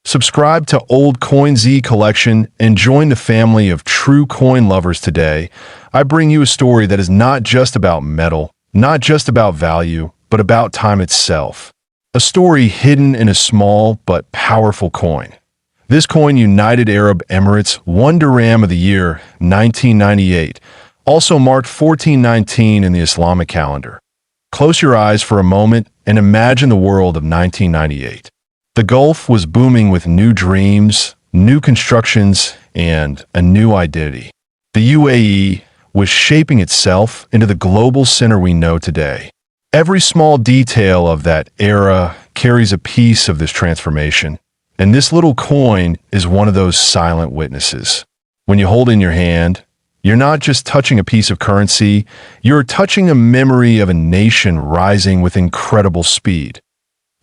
Subscribe to Old Coin Z Collection and join the family of true coin lovers today. I bring you a story that is not just about metal, not just about value, but about time itself. A story hidden in a small but powerful coin. This coin, United Arab Emirates 1 Dirham of the year 1998, also marked 1419 in the Islamic calendar. Close your eyes for a moment and imagine the world of 1998. The Gulf was booming with new dreams, new constructions, and a new identity. The UAE was shaping itself into the global center we know today. Every small detail of that era carries a piece of this transformation, and this little coin is one of those silent witnesses. When you hold it in your hand, you're not just touching a piece of currency, you're touching a memory of a nation rising with incredible speed.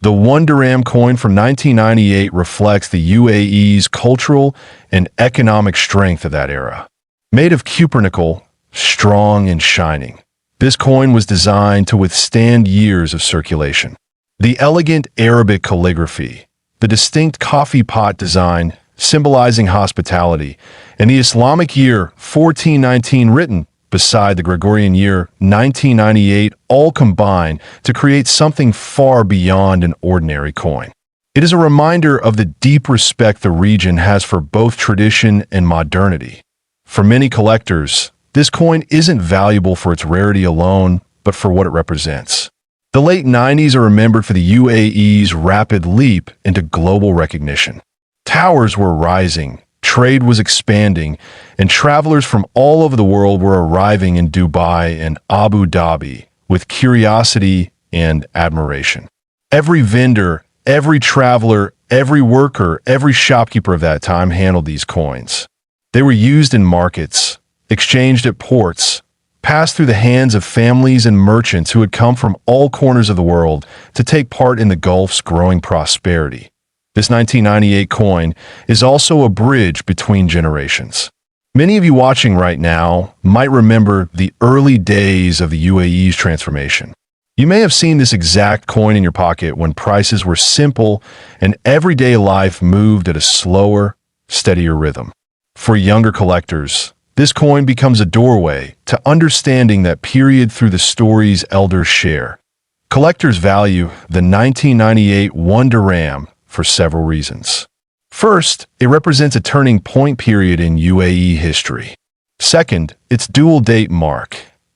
The 1 Dirham coin from 1998 reflects the UAE's cultural and economic strength of that era. Made of cupronickel, strong and shining, this coin was designed to withstand years of circulation. The elegant Arabic calligraphy, the distinct coffee pot design symbolizing hospitality, and the Islamic year 1419 written beside the Gregorian year 1998 all combine to create something far beyond an ordinary coin. It is a reminder of the deep respect the region has for both tradition and modernity. For many collectors, this coin isn't valuable for its rarity alone, but for what it represents. The late 90s are remembered for the UAE's rapid leap into global recognition. Towers were rising, trade was expanding, and travelers from all over the world were arriving in Dubai and Abu Dhabi with curiosity and admiration. Every vendor, every traveler, every worker, every shopkeeper of that time handled these coins. They were used in markets, exchanged at ports, passed through the hands of families and merchants who had come from all corners of the world to take part in the Gulf's growing prosperity. This 1998 coin is also a bridge between generations. Many of you watching right now might remember the early days of the UAE's transformation. You may have seen this exact coin in your pocket when prices were simple and everyday life moved at a slower, steadier rhythm. For younger collectors, this coin becomes a doorway to understanding that period through the stories elders share. Collectors value the 1998 1 Dirham for several reasons. First, it represents a turning point period in UAE history. Second, its dual date mark,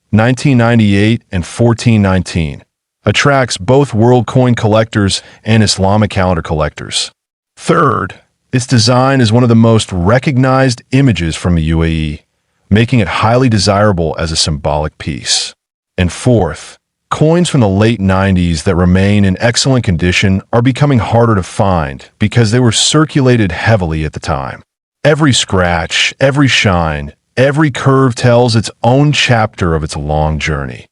1998 and 1419, attracts both world coin collectors and Islamic calendar collectors. Third, its design is one of the most recognized images from the UAE, making it highly desirable as a symbolic piece. And fourth, coins from the late 90s that remain in excellent condition are becoming harder to find because they were circulated heavily at the time. Every scratch, every shine, every curve tells its own chapter of its long journey.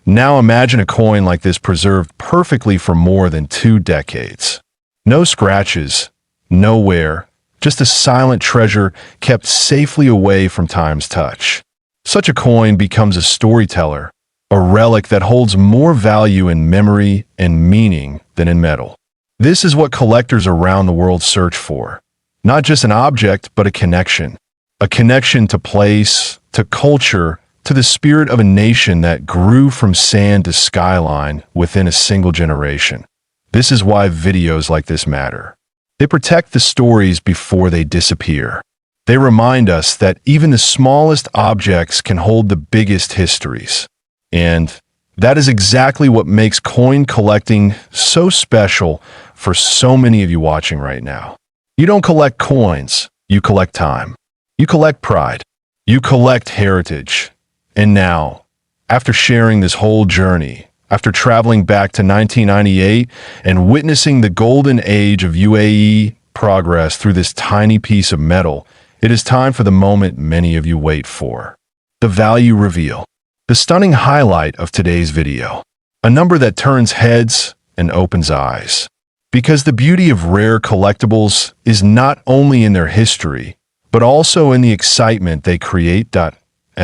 Now imagine a coin like this preserved perfectly for more than 2 decades. No scratches, no wear, just a silent treasure kept safely away from time's touch. Such a coin becomes a storyteller, a relic that holds more value in memory and meaning than in metal. This is what collectors around the world search for. Not just an object, but a connection. A connection to place, to culture, to the spirit of a nation that grew from sand to skyline within a single generation. This is why videos like this matter. They protect the stories before they disappear. They remind us that even the smallest objects can hold the biggest histories. And that is exactly what makes coin collecting so special for so many of you watching right now. You don't collect coins, you collect time. You collect pride. You collect heritage. And now, after sharing this whole journey, after traveling back to 1998 and witnessing the golden age of UAE progress through this tiny piece of metal, it is time for the moment many of you wait for. The value reveal. The stunning highlight of today's video. A number that turns heads and opens eyes. Because the beauty of rare collectibles is not only in their history, but also in the excitement they create.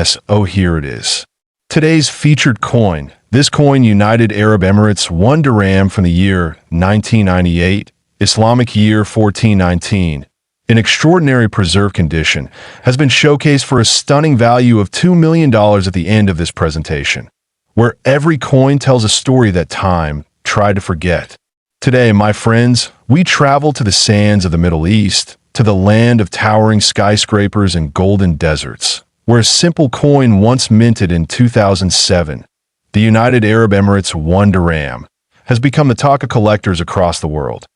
So here it is. Today's featured coin. This coin, United Arab Emirates 1 Dirham from the year 1998, Islamic year 1419, in extraordinary preserved condition, has been showcased for a stunning value of $2 million at the end of this presentation, where every coin tells a story that time tried to forget. Today, my friends, we travel to the sands of the Middle East, to the land of towering skyscrapers and golden deserts, where a simple coin once minted in 2007, the United Arab Emirates 1 dirham, has become the talk of collectors across the world.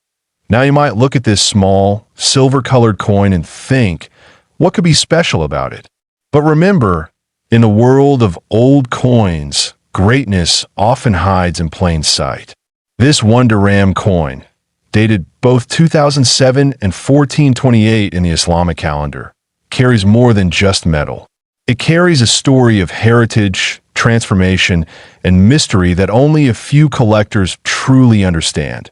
Now you might look at this small, silver-colored coin and think, what could be special about it? But remember, in the world of old coins, greatness often hides in plain sight. This 1 dirham coin, dated both 2007 and 1428 in the Islamic calendar, carries more than just metal. It carries a story of heritage, transformation, and mystery that only a few collectors truly understand.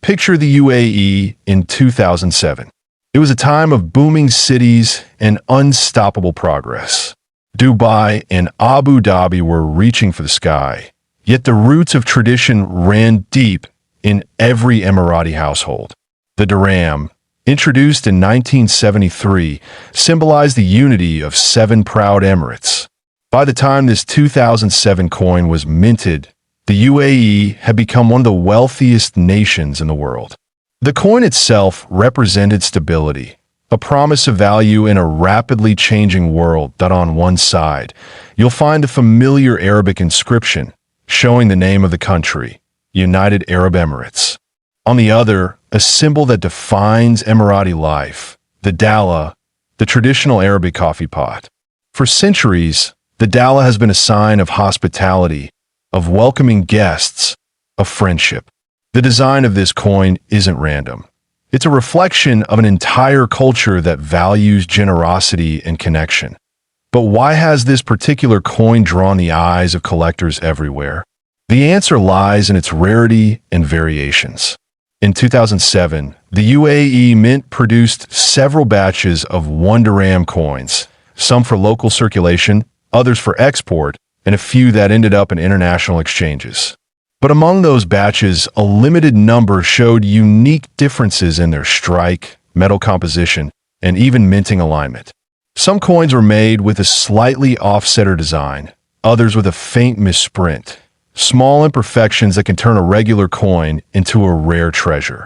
Picture the UAE in 2007. It was a time of booming cities and unstoppable progress. Dubai and Abu Dhabi were reaching for the sky, yet the roots of tradition ran deep in every Emirati household. The dirham, introduced in 1973, symbolized the unity of 7 proud emirates. By the time this 2007 coin was minted, the UAE had become one of the wealthiest nations in the world. The coin itself represented stability, a promise of value in a rapidly changing world that on one side, you'll find the familiar Arabic inscription showing the name of the country, United Arab Emirates. On the other, a symbol that defines Emirati life, the dala, the traditional Arabic coffee pot. For centuries, the dala has been a sign of hospitality, of welcoming guests, of friendship. The design of this coin isn't random. It's a reflection of an entire culture that values generosity and connection. But why has this particular coin drawn the eyes of collectors everywhere? The answer lies in its rarity and variations. In 2007, the UAE Mint produced several batches of 1 dirham coins, some for local circulation, others for export, and a few that ended up in international exchanges. But among those batches, a limited number showed unique differences in their strike, metal composition, and even minting alignment. Some coins were made with a slightly off-center design, others with a faint misprint, small imperfections that can turn a regular coin into a rare treasure.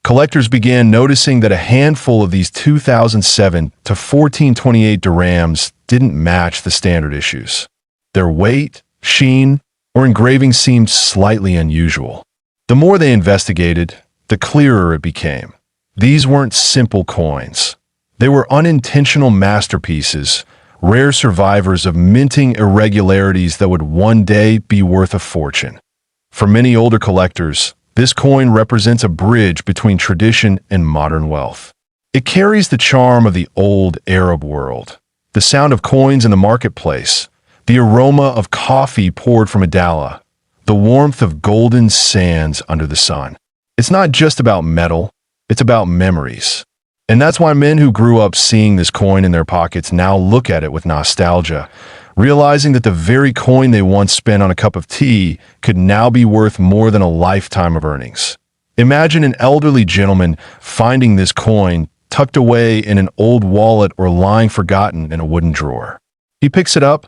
Collectors began noticing that a handful of these 2007 to 1428 dirhams didn't match the standard issues. Their weight, sheen, or engraving seemed slightly unusual. The more they investigated, the clearer it became. These weren't simple coins. They were unintentional masterpieces, rare survivors of minting irregularities that would one day be worth a fortune. For many older collectors, this coin represents a bridge between tradition and modern wealth. It carries the charm of the old Arab world, the sound of coins in the marketplace, the aroma of coffee poured from a dala, the warmth of golden sands under the sun. It's not just about metal, it's about memories. And that's why men who grew up seeing this coin in their pockets now look at it with nostalgia, realizing that the very coin they once spent on a cup of tea could now be worth more than a lifetime of earnings. Imagine an elderly gentleman finding this coin tucked away in an old wallet or lying forgotten in a wooden drawer. He picks it up,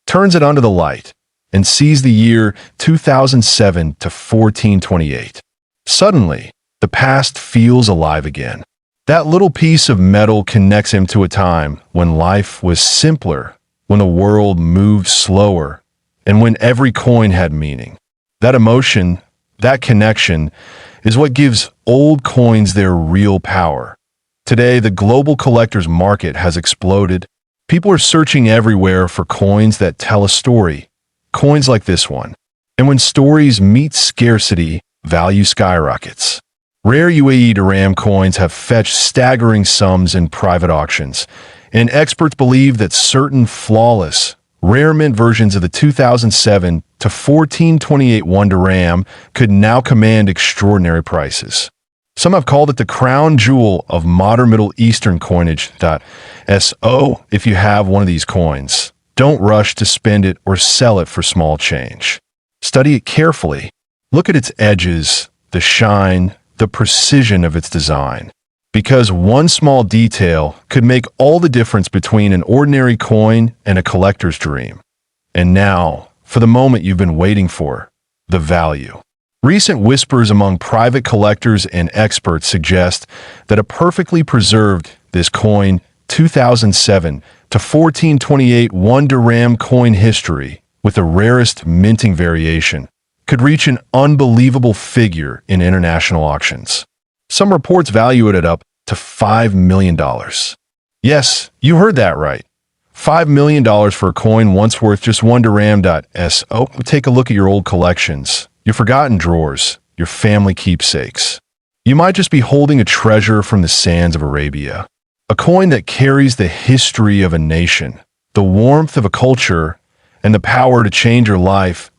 turns it under the light, and sees the year 2007 to 1428. Suddenly, the past feels alive again. That little piece of metal connects him to a time when life was simpler, when the world moved slower, and when every coin had meaning. That emotion, that connection, is what gives old coins their real power. Today, the global collector's market has exploded. People are searching everywhere for coins that tell a story, coins like this one. And when stories meet scarcity, value skyrockets. Rare UAE dirham coins have fetched staggering sums in private auctions, and experts believe that certain flawless, rare mint versions of the 2007 to 1428 1 dirham could now command extraordinary prices. Some have called it the crown jewel of modern Middle Eastern coinage. So, if you have one of these coins, don't rush to spend it or sell it for small change. Study it carefully. Look at its edges, the shine, the precision of its design. Because one small detail could make all the difference between an ordinary coin and a collector's dream. And now, for the moment you've been waiting for, the value. Recent whispers among private collectors and experts suggest that a perfectly preserved, this coin, 2007 to 1428 1 Dirham coin history, with the rarest minting variation, could reach an unbelievable figure in international auctions. Some reports value it at up to $5 million. Yes, you heard that right. $5 million for a coin once worth just 1 dirham. So take a look at your old collections, your forgotten drawers, your family keepsakes. You might just be holding a treasure from the sands of Arabia. A coin that carries the history of a nation, the warmth of a culture, and the power to change your life.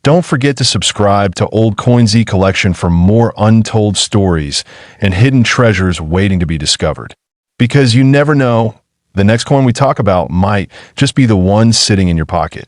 Don't forget to subscribe to Old Coin Z Collection for more untold stories and hidden treasures waiting to be discovered. Because you never know, the next coin we talk about might just be the one sitting in your pocket.